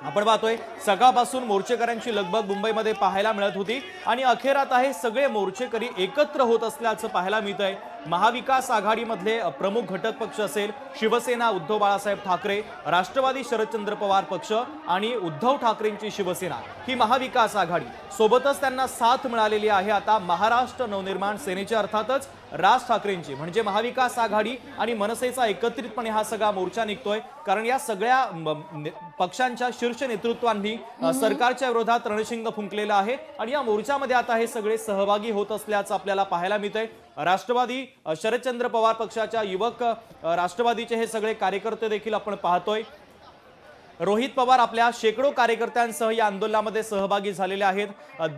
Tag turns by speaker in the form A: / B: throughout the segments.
A: आपण पाहतोय सकाळपासून मोर्चेकऱ्यांची लगबग मुंबईमध्ये पाहायला मिळत होती आणि अखेर आता हे सगळे मोर्चेकरी एकत्र होत असल्याचं पाहायला मिळतंय। महाविकास आघाडीमधले प्रमुख घटक पक्ष असेल शिवसेना उद्धव बाळासाहेब ठाकरे, राष्ट्रवादी शरदचंद्र पवार पक्ष आणि उद्धव ठाकरेंची शिवसेना ही महाविकास आघाडी सोबतच त्यांना साथ मिळालेली आहे आता महाराष्ट्र नवनिर्माण सेनेच्या अर्थातच राज ठाकरेंची म्हणजे महाविकास आघाडी आणि मनसेचा एकत्रितपणे हा सगळा मोर्चा निघतोय। कारण या सगळ्या पक्षांच्या शीर्ष नेतृत्वांनी सरकारच्या विरोधात रणशिंग फुंकलेला आहे आणि या मोर्चामध्ये आता हे सगळे सहभागी होत असल्याचं आपल्याला पाहायला मिळतंय। राष्ट्रवादी शरदचंद्र पवार पक्षाच्या युवक राष्ट्रवादीचे हे सगळे कार्यकर्ते देखील आपण पाहतोय। रोहित पवार आपल्या शेकडो कार्यकर्त्यांसह या आंदोलनामध्ये सहभागी झालेले आहेत।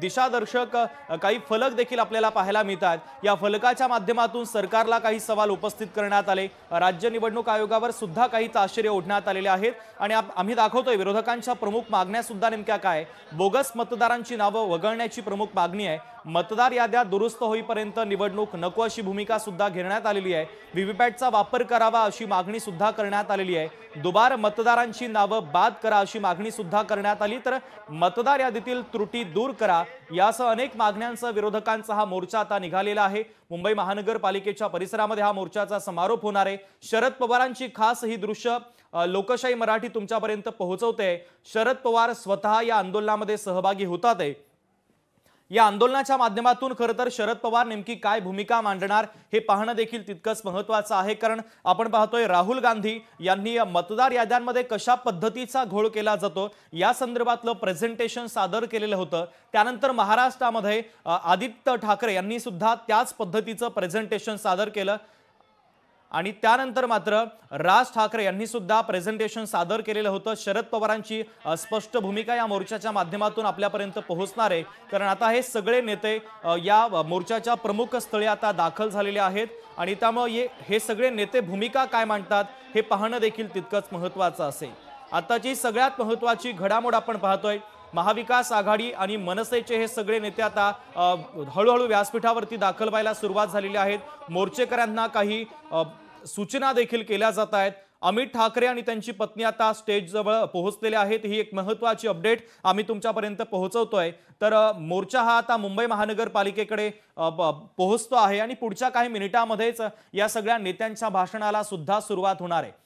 A: दिशादर्शक काही फलक देखील आपल्याला पाहायला मिळतात। या फलकाच्या माध्यमातून सरकारला काही सवाल उपस्थित करण्यात आले। राज्य निवडणूक आयोगावर सुद्धा काही ताशेरे ओढण्यात आलेले आहेत आणि आम्ही दाखवतोय विरोधकांच्या प्रमुख मागण्या सुद्धा नेमक्या काय। बोगस मतदारांची नावं वगळण्याची प्रमुख मागणी आहे। मतदार याद्या दुरुस्त होईपर्यंत निवडणूक नको अशी भूमिका सुद्धा घेण्यात आलेली आहे। व्हीव्हीपॅटचा वापर करावा अशी मागणी सुद्धा करण्यात आलेली आहे। दुबार मतदारांची नावं बाद करा अशी मागणी सुद्धा करण्यात आली। तर मतदार यादीतील त्रुटी दूर करा यासह अनेक मागण्यांचा विरोधकांचा हा मोर्चा आता निघालेला आहे। मुंबई महानगरपालिकेच्या परिसरामध्ये हा मोर्चाचा समारोप होणार आहे। शरद पवारांची खास ही दृश्य लोकशाही मराठी तुमच्यापर्यंत पोहोचवते। शरद पवार स्वतः या आंदोलनामध्ये सहभागी होतात आहे। या आंदोलनाच्या माध्यमातून खरं तर शरद पवार नेमकी काय भूमिका मांडणार हे पाहणं देखील तितकंच महत्त्वाचं आहे। कारण आपण पाहतोय राहुल गांधी यांनी मतदार याद्यांमध्ये कशा पद्धतीचा घोळ केला जातो या संदर्भातलं प्रेझेंटेशन सादर केलेलं होतं। त्यानंतर महाराष्ट्रामध्ये आदित्य ठाकरे यांनी सुद्धा त्याच पद्धतीचं प्रेझेंटेशन सादर केलं आणि त्यानंतर मात्र राज ठाकरे यांनी सुद्धा प्रेझेंटेशन सादर केलेलं होतं। शरद पवारांची स्पष्ट भूमिका या मोर्चाच्या माध्यमातून आपल्यापर्यंत पोहोचणार आहे। कारण आता हे सगळे नेते या मोर्चाच्या प्रमुख स्थळी आता दाखल झालेले आहेत आणि त्यामुळे हे सगळे नेते भूमिका काय मांडतात हे पाहणं देखील तितकंच महत्त्वाचं असेल। आताची सगळ्यात महत्त्वाची घडामोड आपण पाहतोय। महाविकास आघाडी आणि मनसेचे हे सगळे नेते आता हळूहळू व्यासपीठावरती दाखल व्हायला सुरुवात झालेली आहे। मोर्चेकऱ्यांना काही सूचना देखील केल्या जात आहेत। अमित ठाकरे आणि त्यांची पत्नी आता स्टेज जवळ पोहोचलेले आहेत। ही एक महत्त्वाची अपडेट आम्ही तुमच्यापर्यंत पोहोचवतोय। तर मोर्चा हा आता मुंबई महानगरपालिकेकडे पोहोचतो आहे आणि पुढच्या काही मिनिटांमध्येच या सगळ्या नेत्यांच्या भाषणाला सुद्धा सुरुवात होणार आहे।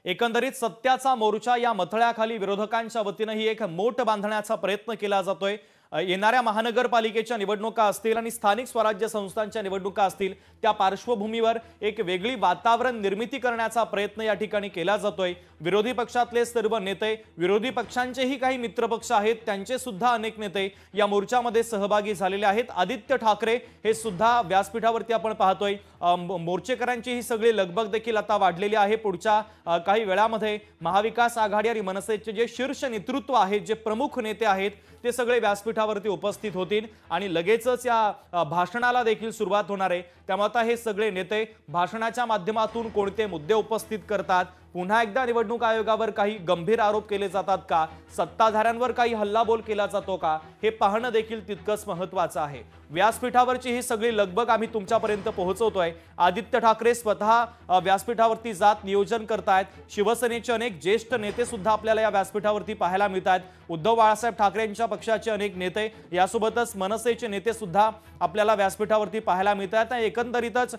A: एकंदरीत सत्याचा मोर्चा या मथळ्याखाली विरोधकांच्या वतीनं ही एक मोठ बांधण्याचा प्रयत्न केला जातोय। येणाऱ्या महानगरपालिकेच्या निवडणुका असतील आणि स्थानिक स्वराज्य संस्थांच्या निवडणुका असतील त्या पार्श्वभूमीवर एक वेगळी वातावरण निर्मिती करण्याचा प्रयत्न या ठिकाणी केला जातोय। विरोधी पक्षातले सर्व नेते, विरोधी पक्षांचेही काही मित्रपक्ष आहेत त्यांचे सुद्धा अनेक नेते या मोर्चामध्ये सहभागी झालेले आहेत। आदित्य ठाकरे हे सुद्धा व्यासपीठावरती आपण पाहतोय। मोर्चेकरांची ही सगळी लगबग देखील आता वाढलेली आहे। पुढच्या काही वेळामध्ये महाविकास आघाडी आणि मनसेचे जे शीर्ष नेतृत्व आहे, जे प्रमुख नेते आहेत ते सगळे व्यासपीठावरती उपस्थित होतील आणि लगेचच या भाषणाला देखील सुरुवात होणार आहे। त्यामुळे आता हे सगळे नेते भाषणाच्या माध्यमातून कोणते मुद्दे उपस्थित करतात, पुन्हा एकदा निवडणूक आयोगावर काही गंभीर आरोप केले जातात का, सत्ताधाऱ्यांवर काही हल्लाबोल केला जातो का हे पाहणं देखील तितकंच महत्त्वाचं आहे। व्यासपीठावरची ही सगळी लगबग आम्ही तुमच्यापर्यंत पोहोचवतोय। आदित्य ठाकरे स्वतः व्यासपीठावरती जात नियोजन करतायत। शिवसेनेचे अनेक ज्येष्ठ नेते सुद्धा आपल्याला या व्यासपीठावरती पाहायला मिळतात। उद्धव बाळासाहेब ठाकरेंच्या पक्षाचे अनेक नेते यासोबतच मनसेचे नेते सुद्धा आपल्याला व्यासपीठावरती पाहायला मिळतात। एकंदरीतच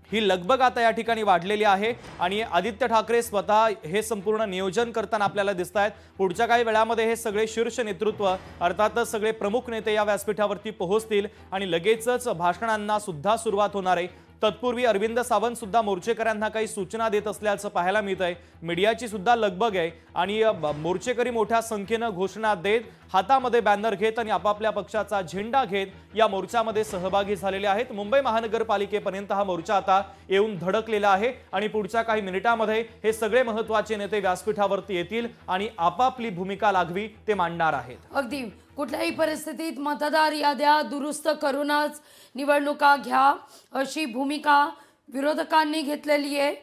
A: ही लगबग आता या ठिकाणी वाढलेली आहे आणि आदित्य ठाकरे स्वतः हे संपूर्ण नियोजन करताना आपल्याला दिसतात। पुढच्या काही वेळामध्ये हे सगळे शीर्ष नेतृत्व अर्थातच सगळे प्रमुख नेते या व्यासपीठावरती पोहोचतील आणि लगेचच भाषणांना सुद्धा सुरुवात होणार आहे। तत्पूर्वी अरविंद सावंत सुद्धा मोर्चेकऱ्यांना काही सूचना देत असल्याचं पाहायला मिळतंय। मीडियाची सुद्धा लगबग आहे आणि मोर्चेकरी मोठ्या संख्येनं घोषणा देत, हातामध्ये बॅनर घेत आणि आपापल्या पक्षाचा झेंडा घेत या मोर्चामध्ये सहभागी झालेले आहेत। मुंबई महानगरपालिकेपर्यंत हा मोर्चा आता येऊन धडकलेला आहे आणि पुढच्या काही मिनिटांमध्ये हे सगळे महत्त्वाचे नेते व्यासपीठावरती येतील आणि आपापली भूमिका लागवी ते मांडणार आहेत।
B: अगदी कुठल्याही परिस्थितीत मतदार याद्या दुरुस्त करूनच निवडणुका घ्या अशी भूमिका विरोधकांनी घेतलेली आहे।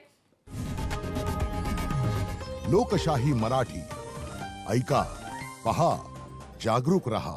C: लोकशाही मराठी ऐका, पहा, जागरूक रहा।